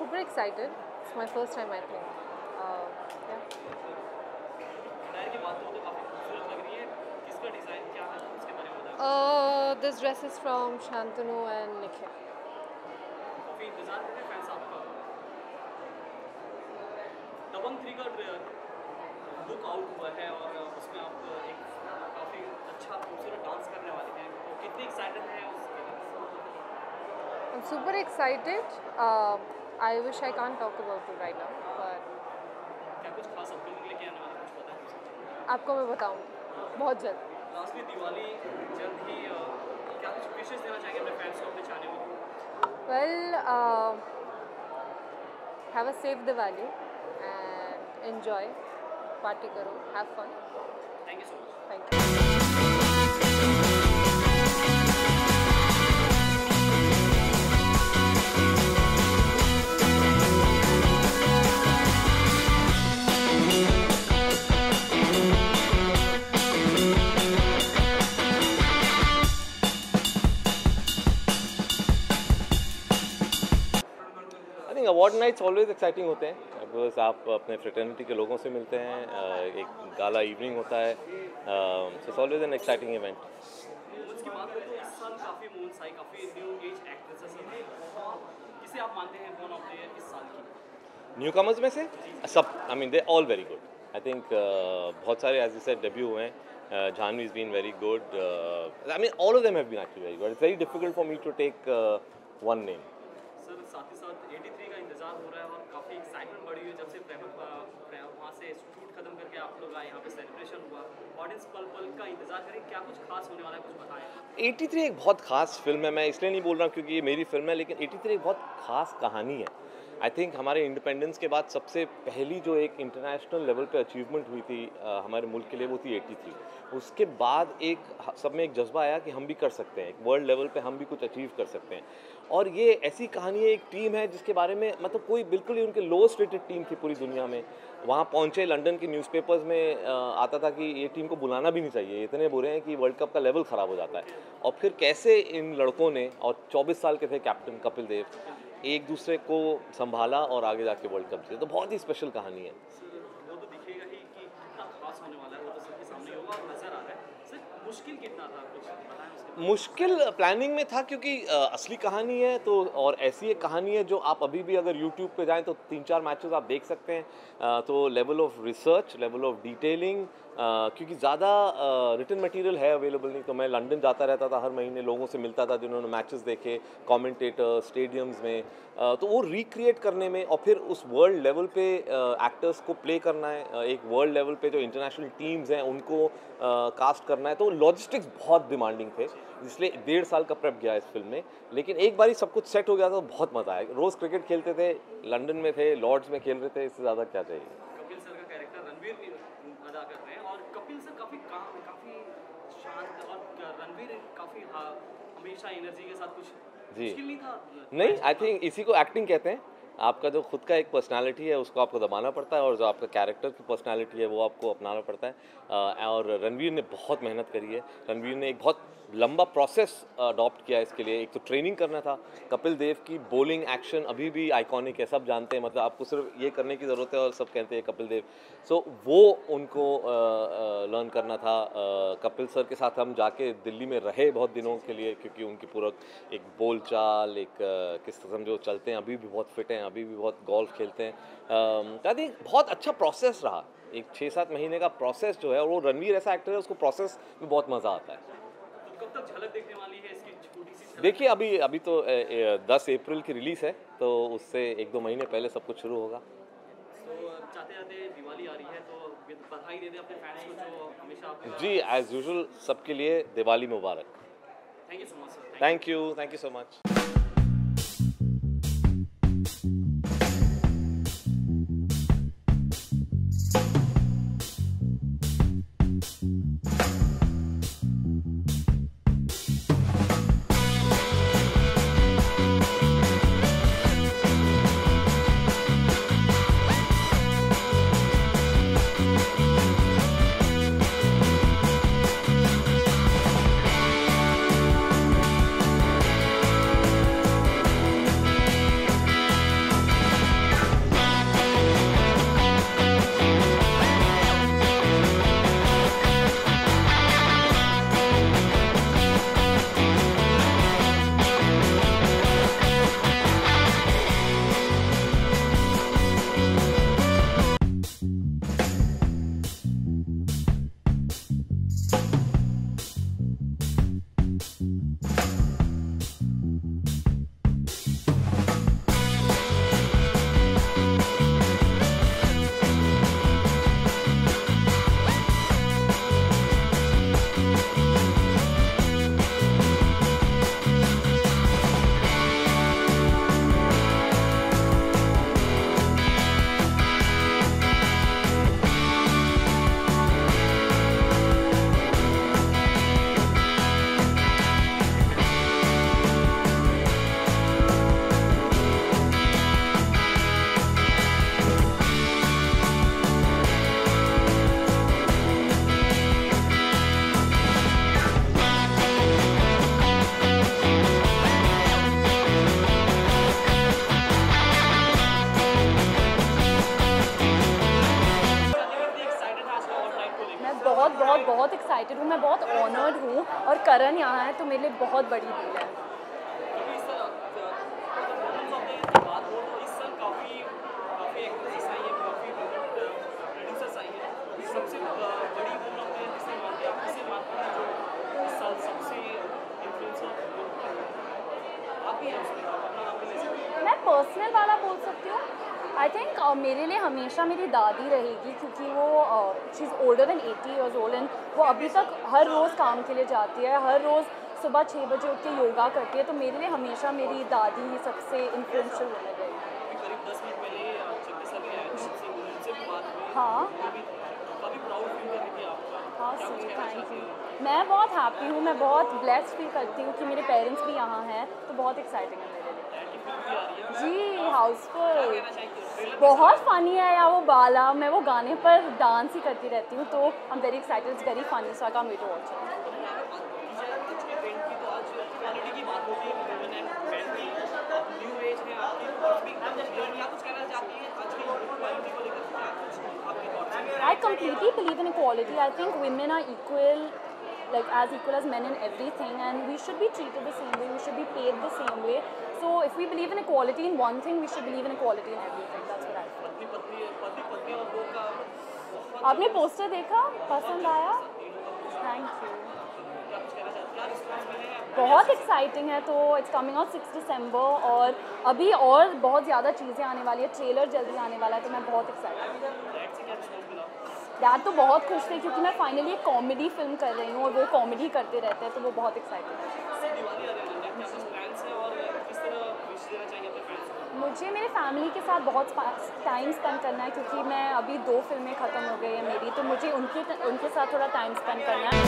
super excited. It's my first time, I think. Yeah. की बात करूँ तो काफ़ी खूबसूरत लग रही है। किसका डिज़ाइन क्या है उसके बारे में बताएं। This dress is from Shantanu and Nikhil. काफ़ी इंतज़ार कर रहे हैं फैंस आपका। दबंग 3 का बुक आउट हुआ है और उसमें आप एक काफ़ी अच्छा खूबसूरत डांस करने वाले हैं, तो कितने एक्साइटेड हैं उसके लिए? I'm super excited. I wish I can't talk about it right now, but क्या कुछ खास अपकमिंग लेके आने वाले कुछ पता है मुझे? आपको मैं बताऊंगी बहुत जल्द. लास्टली दिवाली जल्द ही क्या कुछ विशेष देना चाहेंगे अपने फैंस को अपने चैनल में? Well, have a safe Diwali and enjoy. Party karo, have fun. Thank you so much. Thank you. I think award nights always exciting होते हैं बिकॉज आप अपने फ्रेटर्निटी के लोगों से मिलते हैं, एक गाला इवनिंग होता है, so it's always an exciting event. Moments की बात करें तो इस साल काफ़ी मोमेंट्स आई, काफ़ी न्यू एज एक्ट्रेसेस हैं, किसे आप मानते हैं वन ऑफ द ईयर इस साल की? न्यू कमर्स में से सब, I mean they all very good. I think बहुत सारे एज यू सेड डेब्यू हुए हैं। Janvi has been very good. I mean, all of them have been actually very good. It's very difficult for me to take one name. Sir साथ ही साथ 83 का इंतजार हो रहा है और काफ़ी एक्साइटमेंट बढ़ी हुई है जब से वहाँ से शूट खत्म करके आप लोग आए, यहाँ पे सेलिब्रेशन हुआ, ऑडियंस पल पल का इंतजार करें, क्या कुछ खास होने वाला है कुछ बताएं? 83 एक बहुत खास फिल्म है, मैं इसलिए नहीं बोल रहा हूँ क्योंकि ये मेरी फिल्म है, लेकिन 83 एक बहुत खास कहानी है। आई थिंक हमारे इंडिपेंडेंस के बाद सबसे पहली जो एक इंटरनेशनल लेवल पे अचीवमेंट हुई थी हमारे मुल्क के लिए, वो थी 83। उसके बाद एक सब में एक जज्बा आया कि हम भी कर सकते हैं, एक वर्ल्ड लेवल पे हम भी कुछ अचीव कर सकते हैं। और ये ऐसी कहानी है, एक टीम है जिसके बारे में मतलब कोई बिल्कुल ही उनके लोएस्ट रेटेड टीम थी पूरी दुनिया में। वहाँ पहुँचे, लंदन के न्यूज़पेपर्स में आता था कि ये टीम को बुलाना भी नहीं चाहिए, इतने बुरे हैं कि वर्ल्ड कप का लेवल ख़राब हो जाता है। और फिर कैसे इन लड़कों ने, और 24 साल के थे कैप्टन कपिल देव, एक दूसरे को संभाला और आगे जाके वर्ल्ड कप जीते। तो बहुत ही स्पेशल कहानी है। सर वो तो दिखेगा ही कि कितना खास होने वाला है, वो तो सबके सामने होगा और नज़र आ रहा है। सर मुश्किल कितना था, कुछ बताएं उसके? मुश्किल प्लानिंग में था क्योंकि असली कहानी है तो, और ऐसी एक कहानी है जो आप अभी भी अगर यूट्यूब पे जाएं तो 3-4 मैचेस आप देख सकते हैं। तो level of research, level of detailing, क्योंकि ज़्यादा रिटन मटेरियल है अवेलेबल नहीं, तो मैं लंदन जाता रहता था, हर महीने लोगों से मिलता था जिन्होंने मैचेस देखे, कमेंटेटर, स्टेडियम्स में, तो वो रिक्रिएट करने में और फिर उस वर्ल्ड लेवल पे एक्टर्स को प्ले करना है, एक वर्ल्ड लेवल पे जो इंटरनेशनल टीम्स हैं उनको कास्ट करना है, तो लॉजिस्टिक्स बहुत डिमांडिंग थे, इसलिए 1.5 साल का प्रेप गया इस फिल्म में। लेकिन एक बार ही सब कुछ सेट हो गया तो बहुत मज़ा आया। रोज़ क्रिकेट खेलते थे, लंदन में थे, लॉर्ड्स में खेल रहे थे, इससे ज़्यादा क्या चाहिए। कपिल सर का कैरेक्टर रणवीर भी अदा कर रहे हैं और कपिल सर काफ़ी काम, काफ़ी शांत, और रणवीर काफ़ी हमेशा एनर्जी के साथ, कुछ जी मुश्किल नहीं था? नहीं, आई थिंक इसी को एक्टिंग कहते हैं। आपका जो खुद का एक पर्सनालिटी है उसको आपको दबाना पड़ता है, और जो आपका कैरेक्टर की पर्सनालिटी है वो आपको अपनाना पड़ता है। और रणवीर ने बहुत मेहनत करी है। रणवीर ने एक बहुत लंबा प्रोसेस अडॉप्ट किया इसके लिए। एक तो ट्रेनिंग करना था, कपिल देव की बॉलिंग एक्शन अभी भी आइकॉनिक है, सब जानते हैं, मतलब आपको सिर्फ ये करने की ज़रूरत है और सब कहते हैं कपिल देव। सो वो उनको लर्न करना था। कपिल सर के साथ हम जाके दिल्ली में रहे बहुत दिनों के लिए, क्योंकि उनकी पूरा एक बोल चाल, एक किस किस्म जो चलते हैं, अभी भी बहुत फिट हैं, अभी भी बहुत गोल्फ खेलते हैं। आई थिंक बहुत अच्छा प्रोसेस रहा, एक 6-7 महीने का प्रोसेस जो है, और वो रणवीर ऐसा एक्टर है उसको प्रोसेस में बहुत मज़ा आता है। तो कब तक झलक देखने वाली है इसकी, छोटी सी झलक? देखिए अभी तो 10 अप्रैल की रिलीज़ है, तो उससे 1-2 महीने पहले सब कुछ शुरू होगा। तो चाहते जाते दिवाली आ रही है तो बधाई दे दें अपने फैंस को जो हमेशा आपका। जी, एज यूजुअल सबके लिए दिवाली मुबारक। Thank you so much sir. Thank you so much. Karan यहाँ है तो मेरे लिए बहुत बड़ी डील है। क्योंकि इस साल मोमेंट्स ऑफ द ईयर की बात हो तो इस साल काफ़ी काफ़ी एक्ट्रेसेस आई हैं, काफ़ी प्रोड्यूसर्स आई हैं। सबसे बड़ी वुमन ऑफ द ईयर किसे मानते हैं आप? किसे मानते हैं जो इस साल सबसे इन्फ्लुएंसर आप भी हैं उसमें, आप अपना नाम भी ले सकते हैं। मैं पर्सनल वाला बोल सकती हूँ। आई थिंक मेरे लिए हमेशा मेरी दादी रहेगी, क्योंकि वो she is older than 80 years old and वो अभी तक हर रोज़ काम के लिए जाती है, हर रोज़ सुबह 6 बजे उठ के योगा करती है। तो मेरे लिए हमेशा मेरी दादी ही सबसे इन्फ्लुएंशियल होने गई। अभी करीब 10 मिनट पहले चित्ते सर भी आए थे, उनसे भी बात हुई। हाँ। वो भी काफ़ी प्राउड फील कर रही थी आपका। हाँ क्या कुछ स्वीट, कहना थैंक चाहती यू। हैं? मैं बहुत हैप्पी हूँ, मैं बहुत ब्लेस्ड फील करती हूँ कि मेरे पेरेंट्स भी यहाँ हैं, तो बहुत एक्साइटिंग है मेरे लिए। एंटी फिल्म भी आ रही है। जी हाउसफुल, कहना चाहेंगे ट्रेलर बहुत फ़नी है यार वो बाला। मैं वो गाने पर डांस ही करती रहती हूँ, तो I am very excited, it's very funny, so I can't wait to watch it. आज के ट्रेंड की तो आज क्वालिटी की बात होती है, वुमेन एंड मेन की अब न्यू एज है आपकी और भी एकदम क्लियर। क्या कुछ कहना चाहती हैं आज की क्वालिटी को लेकर? क्या कुछ आपके थॉट्स हैं? I completely believe in equality. I think women are equal, like as equal as men in everything, and we should be treated the same way. We should be paid the same way. So if we believe in equality in one thing, we should believe in equality in everything. That's what I feel. पति और वो का बहुत आपने poster देखा, पसंद आया? Thank you. क्या कुछ कहना चाहते हैं? क्या रिस्पॉन्स मिले हैं? बहुत एक्साइटिंग है, तो इट्स कमिंग आउट 6 दिसंबर और अभी और बहुत ज़्यादा चीज़ें आने वाली है, ट्रेलर जल्दी आने वाला है, तो मैं बहुत एक्साइटेड हूँ। डैड से क्या रिस्पॉन्स मिला? डैड तो बहुत खुश थे, क्योंकि मैं फाइनली एक कॉमेडी फिल्म कर रही हूँ और वो कॉमेडी करते रहते हैं, तो वो बहुत एक्साइटेड है। इससे दिवाली आ रही है, क्या कुछ प्लान्स हैं और किस तरह विश देना चाहिए अपने फ्रेंड्स को? मुझे मेरे फैमिली के साथ बहुत टाइम स्पेंड करना है, क्योंकि मैं अभी 2 फिल्में ख़त्म हो गई हैं मेरी, तो मुझे उनके साथ थोड़ा टाइम स्पेंड करना है।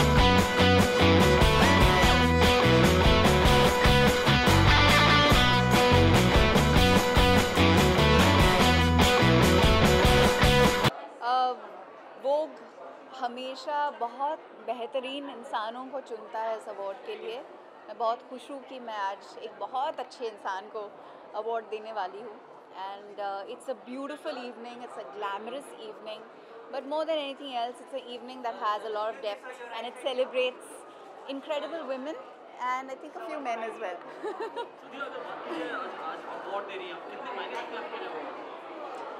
वोग हमेशा बहुत बेहतरीन इंसानों को चुनता है इस अवार्ड के लिए। मैं बहुत खुश हूँ कि मैं आज एक बहुत अच्छे इंसान को अवार्ड देने वाली हूँ। And it's a beautiful evening, it's a glamorous evening, but more than anything else it's a evening that has a lot of depth and it celebrates incredible women and I think a few men as well. Sudhir, अगर बात की जाए आज award दे रही हैं आप, कितने मायने रखते हैं आपके लिए अवार्ड?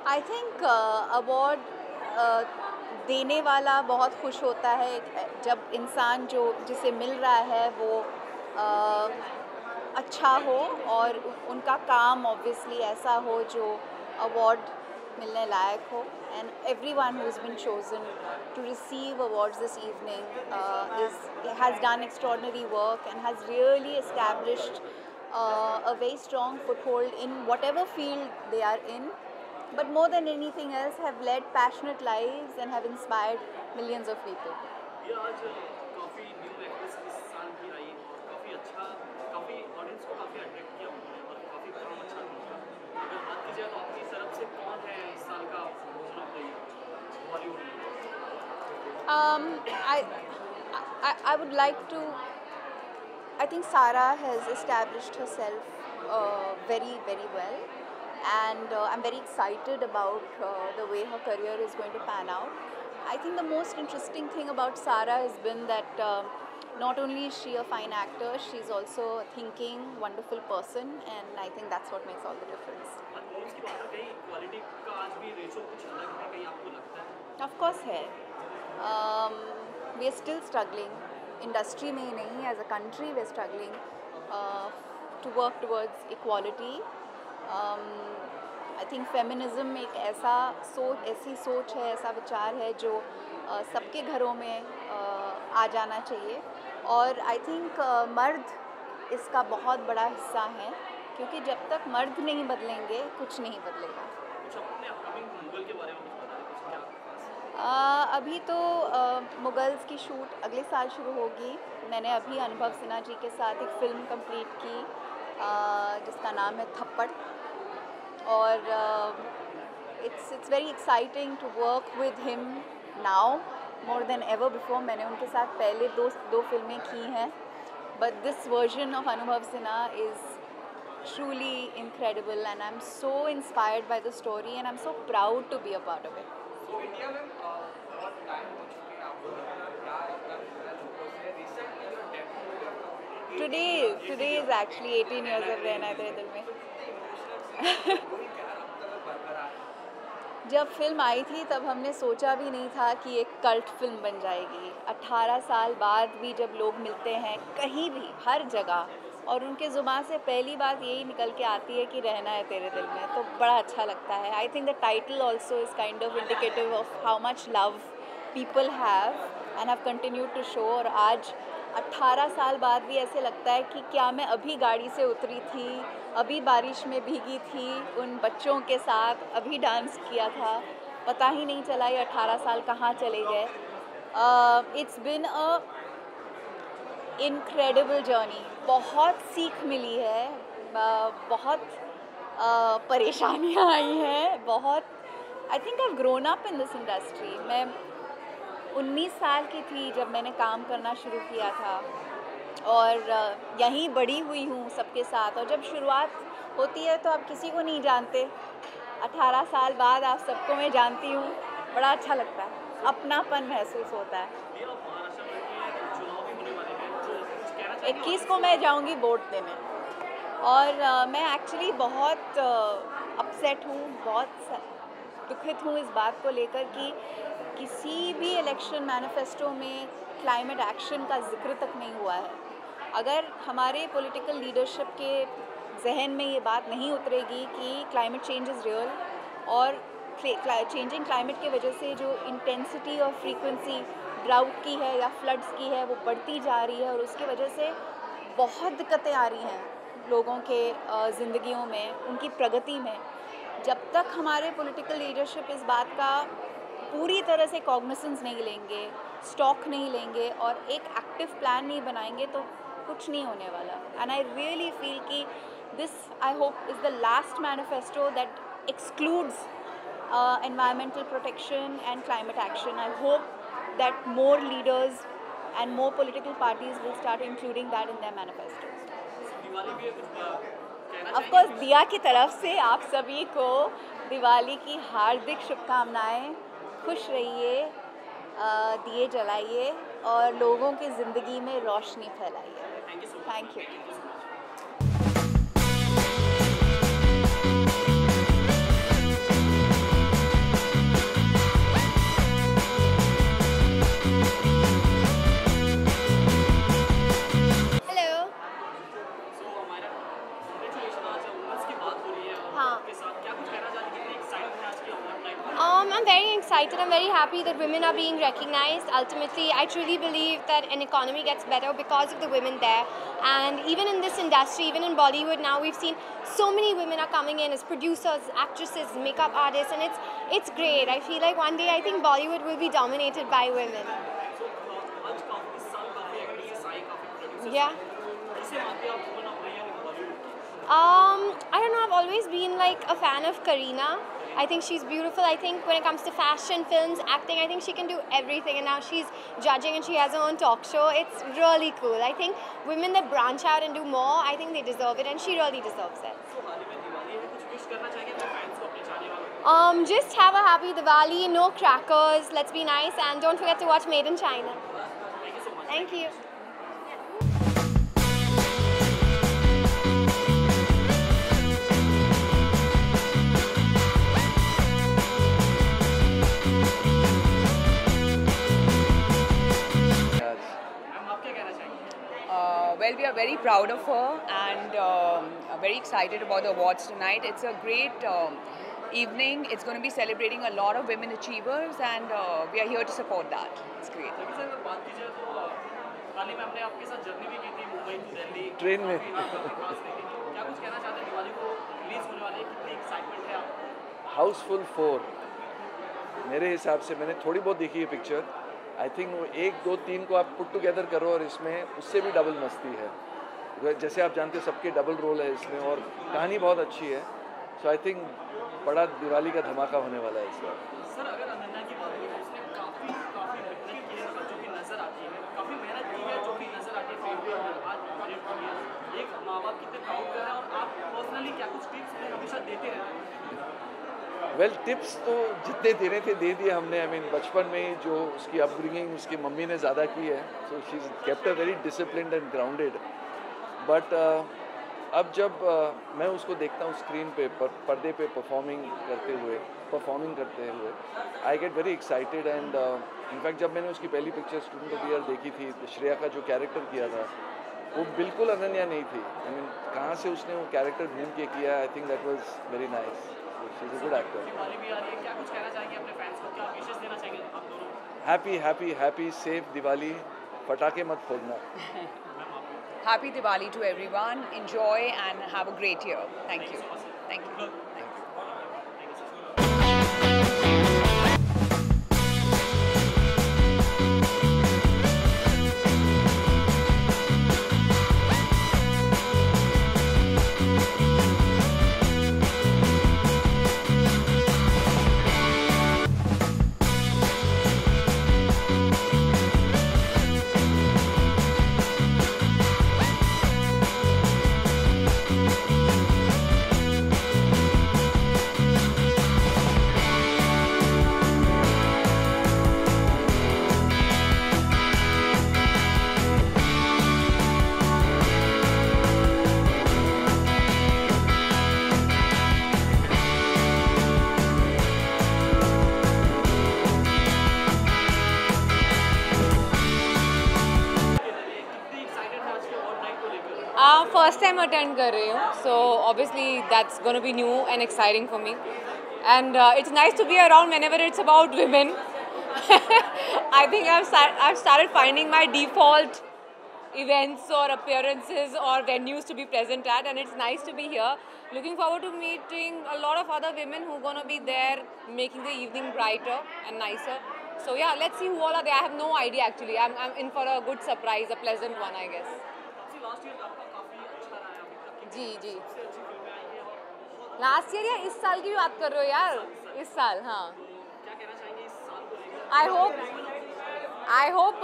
आई थिंक अवार्ड देने वाला बहुत खुश होता है जब इंसान जो जिसे मिल रहा है वो अच्छा हो और उनका काम ऑब्वियसली ऐसा हो जो अवार्ड मिलने लायक हो। And everyone who's been chosen to receive awards this evening has done extraordinary work and has really established a very strong foothold in whatever field they are in, but more than anything else have led passionate lives and have inspired millions of people. ये आज काफ़ी new actress इस साल की आई और काफ़ी अच्छा, काफ़ी ऑडियंस को काफ़ी अट्रैक्ट किया उन्होंने और काफ़ी काम अच्छा किया। अगर बात की जाए तो आपकी तरफ से कौन है इस साल का woman of the year Bollywood में? I would like to. I think Sara has established herself very well, and I'm very excited about the way her career is going to pan out. I think the most interesting thing about Sara has been that not only is she a fine actor, she's also a thinking, wonderful person, and I think that's what makes all the difference. आज roles की बात कहीं quality का आज भी ratio कुछ अलग है, कहीं आपको लगता है? Of course है. We are still struggling. Industry में ही नहीं, as a country we are struggling to work towards equality. I think feminism एक ऐसी सोच है, ऐसा विचार है जो सबके घरों में आ जाना चाहिए। और I think मर्द इसका बहुत बड़ा हिस्सा है, क्योंकि जब तक मर्द नहीं बदलेंगे कुछ नहीं बदलेगा। कुछ अपने अपकमिंग मुगल के बारे में कुछ बता दें, कुछ क्या? अभी तो मुगल्स की शूट अगले साल शुरू होगी। मैंने अभी अनुभव सिन्हा जी के साथ एक फ़िल्म कंप्लीट की जिसका नाम है थप्पड़, और it's very exciting to work with him now more than ever before. मैंने उनके साथ पहले दो फिल्में की हैं, बट दिस वर्जन ऑफ अनुभव Sinha is truly incredible and I'm so inspired by the story and I'm so proud to be a part of it. तो इंडिया में बहुत टाइम हो चुके हैं आप लोग, क्या इतना लोगों से रिसेंटली जो डेब्यू हुआ today is actually 18 years of रहना है तेरे दिल में। जब फिल्म आई थी तब हमने सोचा भी नहीं था कि एक कल्ट फिल्म बन जाएगी। 18 साल बाद भी जब लोग मिलते हैं कहीं भी, हर जगह, और उनके ज़ुबान से पहली बात यही निकल के आती है कि रहना है तेरे दिल में, तो बड़ा अच्छा लगता है। I think the title also is kind of indicative of how much love people have and have continued to show. और आज 18 साल बाद भी ऐसे लगता है कि क्या मैं अभी गाड़ी से उतरी थी, अभी बारिश में भीगी थी उन बच्चों के साथ, अभी डांस किया था, पता ही नहीं चला ये 18 साल कहाँ चले गए। It's been a incredible journey. बहुत सीख मिली है, बहुत परेशानियाँ आई हैं, बहुत। I think I have grown up in this industry. मैं 19 साल की थी जब मैंने काम करना शुरू किया था और यहीं बड़ी हुई हूँ सबके साथ। और जब शुरुआत होती है तो आप किसी को नहीं जानते, 18 साल बाद आप सबको मैं जानती हूँ, बड़ा अच्छा लगता है, अपनापन महसूस होता है। 21 को मैं जाऊँगी वोट देने और मैं एक्चुअली बहुत अपसेट हूँ, बहुत दुखित हूँ इस बात को लेकर कि किसी भी इलेक्शन मैनिफेस्टो में क्लाइमेट एक्शन का जिक्र तक नहीं हुआ है। अगर हमारे पॉलिटिकल लीडरशिप के जहन में ये बात नहीं उतरेगी कि क्लाइमेट चेंज इज़ रियल और चेंजिंग क्लाइमेट की वजह से जो इंटेंसिटी और फ्रीक्वेंसी ड्राउट की है या फ्लड्स की है वो बढ़ती जा रही है और उसकी वजह से बहुत दिक्कतें आ रही हैं लोगों के ज़िंदगियों में, उनकी प्रगति में। जब तक हमारे पॉलिटिकल लीडरशिप इस बात का पूरी तरह से कॉग्निसेंस नहीं लेंगे, स्टॉक नहीं लेंगे और एक एक्टिव प्लान नहीं बनाएंगे तो कुछ नहीं होने वाला। एंड आई रियली फील कि this, I hope, is the last manifesto that excludes environmental protection and climate action. I hope that more leaders and more political parties will start including that in their manifestos. Of course, दिया की तरफ से आप सभी को दिवाली की हार्दिक शुभकामनाएं। खुश रहिए, दिए जलाइए और लोगों की ज़िंदगी में रोशनी फैलाइए। Thank you. I'm very excited. I'm very happy that women are being recognized. Ultimately, I truly believe that an economy gets better because of the women there. And even in this industry, even in Bollywood now, we've seen so many women are coming in as producers, actresses, makeup artists, and it's great. I feel like one day I think Bollywood will be dominated by women. Yeah. I don't know. I've always been like a fan of Kareena. I think she's beautiful. I think when it comes to fashion, films, acting, I think she can do everything. And now she's judging and she has her own talk show. It's really cool. I think women that branch out and do more, I think they deserve it, and she really deserves it. Just have a happy Diwali, no crackers, let's be nice, and don't forget to watch Made in China. Thank you so much. Thank you. Well, we are very proud of her and very excited about the awards tonight. It's a great evening. It's going to be celebrating a lot of women achievers and we are here to support that. It's great. Train में हाउसफुल 4 मेरे हिसाब से, मैंने थोड़ी बहुत देखी है picture. I think 1, 2, 3 को आप पुट टुगेदर करो और इसमें उससे भी डबल मस्ती है। जैसे आप जानते हो सबके डबल रोल है इसमें और कहानी बहुत अच्छी है। सो आई थिंक बड़ा दिवाली का धमाका होने वाला है इस बार। सर, अगर अनन्या की बात करें तो उसने काफ़ी मेहनत की है, जो कि नज़र आती है, काफ़ी मेहनत की है जो कि नज़र आती है। आज एक माँ बाप कितने प्राउड कर रहे हैं और आप पर्सनली क्या कुछ टिप्स हमेशा देते रहते हैं? वेल, टिप्स तो जितने देने थे दे दिए हमने। आई मीन बचपन में जो उसकी अपब्रिंगिंग उसकी मम्मी ने ज़्यादा की है, so she is kept a very disciplined and grounded. But अब जब मैं उसको देखता हूँ स्क्रीन पे पर्दे पे परफॉर्म करते हुए I get very excited and in fact जब मैंने उसकी पहली picture student of the year देखी थी श्रेया का जो कैरेक्टर किया था वो बिल्कुल अनन्या नहीं थी। आई मीन कहाँ से उसने वो कैरेक्टर ढूंढ के किया, I think that was very nice. She is a good actor. Diwali भी आ रही है, क्या कुछ कहना चाहेंगे अपने फैंस को, क्या विशेष देना चाहेंगे आप दोनों? Happy happy happy safe Diwali, पटाखे मत फोड़ना। Happy Diwali to everyone. Enjoy and have a great year. Thank you. Thank you. First time attend कर रही हूँ, so obviously that's gonna be new and exciting for me and it's nice to be around whenever it's about women. I think I've started finding my default events or appearances or venues to be present at, and it's nice to be here. Looking forward to meeting a lot of other women who are going to be there making the evening brighter and nicer. So yeah, let's see who all are there. I have no idea actually. I'm in for a good surprise, a pleasant one, I guess. Last year आपका काफी अच्छा रहा है अभी तक की, जी जी, सबसे अच्छी फिल्में आई हैं और लास्ट ईयर या इस साल की बात कर रहे हो यार? इस साल, हाँ. क्या कहना चाहेंगे इस साल को लेकर? आई होप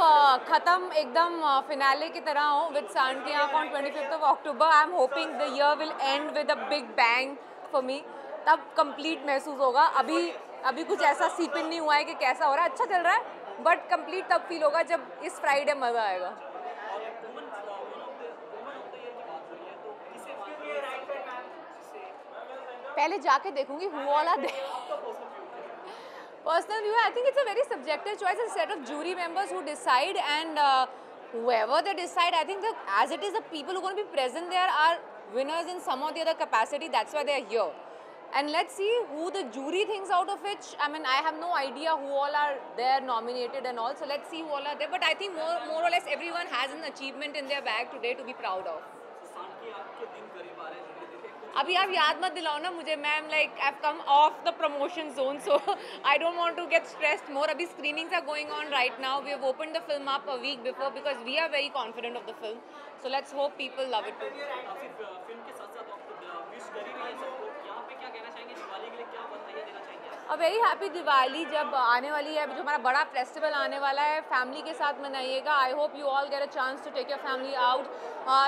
ख़त्म एकदम फिनाले की तरह हो विद सान की आँख on 25th October. I am hoping the year will and with a big bang for me. तब कंप्लीट महसूस होगा. अभी कुछ ऐसा सीपिन नहीं हुआ है कि कैसा हो रहा है. अच्छा चल रहा है, बट कंप्लीट तब फील होगा जब इस फ्राइडे मज़ा आएगा. पहले जाके देखूंगी who all are there. Personal view, I think it's a very subjective choice. It's a set of jury members who decide, and whoever they decide, I think as it is, the people who are going to be present there are winners in some or the other capacity. That's why they are here. And let's see who the jury thinks out of which. I mean, I have no idea who all are there nominated and all. So let's see who all are there. But I think more or less everyone has an achievement in their bag today to be proud of. अभी आप याद मत दिलाओ ना मुझे. Ma'am like I have come off the promotion zone, so I don't want to get stressed more. अभी screenings are going on right now. We have opened the film up a week before because we are very confident of the film. So let's hope people love it too. Film के साथ साथ आप wish कर ही रही हैं सबको. यहाँ पे क्या कहना चाहेंगे दिवाली के लिए, क्या बधाइयाँ देना चाहेंगे? अ वेरी हैप्पी दिवाली जब आने वाली है. जो हमारा बड़ा फेस्टिवल आने वाला है, फैमिली के साथ मनाइएगा. I hope you all get a chance to take your family out.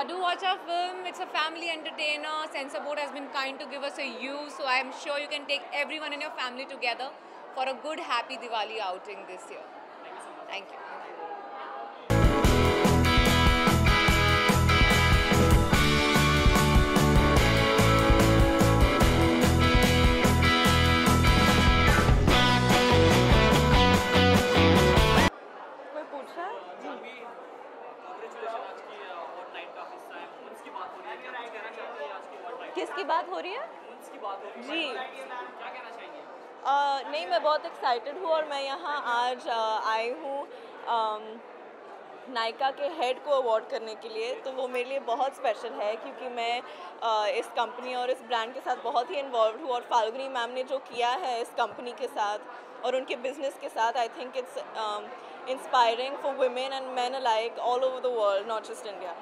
Do watch our film. It's a family entertainer. Censor Board has been kind to give us a U, so I am sure you can take everyone in your family together for a good, happy Diwali outing this year. Thank you. कोई पूछ रहा है? किसकी बात हो रही है? जी नहीं, मैं बहुत एक्साइटेड हूँ और मैं यहाँ आज आई हूँ नायका के हेड को अवार्ड करने के लिए. तो वो मेरे लिए बहुत स्पेशल है क्योंकि मैं इस कंपनी और इस ब्रांड के साथ बहुत ही इन्वॉल्व हूँ. और फाल्गुनी मैम ने जो किया है इस कंपनी के साथ और उनके बिजनेस के साथ, I think it's inspiring for women and man alike all over the world, not just India.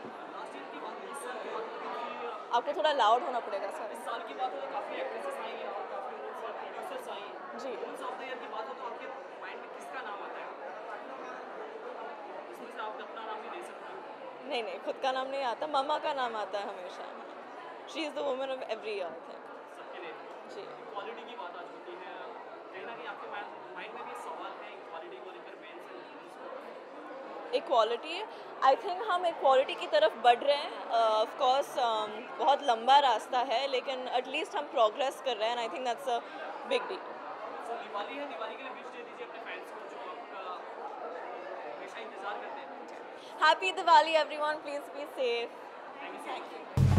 आपको थोड़ा लाउड होना पड़ेगा सर. इस साल की बात हो तो काफी एक्ट्रेसेस आई हैं और काफी प्रोड्यूसर्स आई हैं. जी. फिल्म्स ऑफ द ईयर की बात हो तो आपके माइंड में किसका नाम आता है? इसमें से आप अपना नाम भी दे सकते हैं. नहीं, खुद का नाम नहीं आता. मम्मा का नाम आता है हमेशा. She is the woman of every year, I think. सबके लिए जी. क्वालिटी की बात आज होती है. कहीं ना कहीं आपके माइंड में भी सवाल है क्वालिटी को लेकर, men's and equality. I think हम इक्वालिटी की तरफ बढ़ रहे हैं। ऑफ कोर्स बहुत लंबा रास्ता है, लेकिन एटलीस्ट हम प्रोग्रेस कर रहे हैं, and I think that's a big deal. Diwali है, दिवाली के लिए विश दे दीजिए अपने फैंस को जो आपका हमेशा इंतजार करते हैं। Happy Diwali everyone, please be safe. Thank you.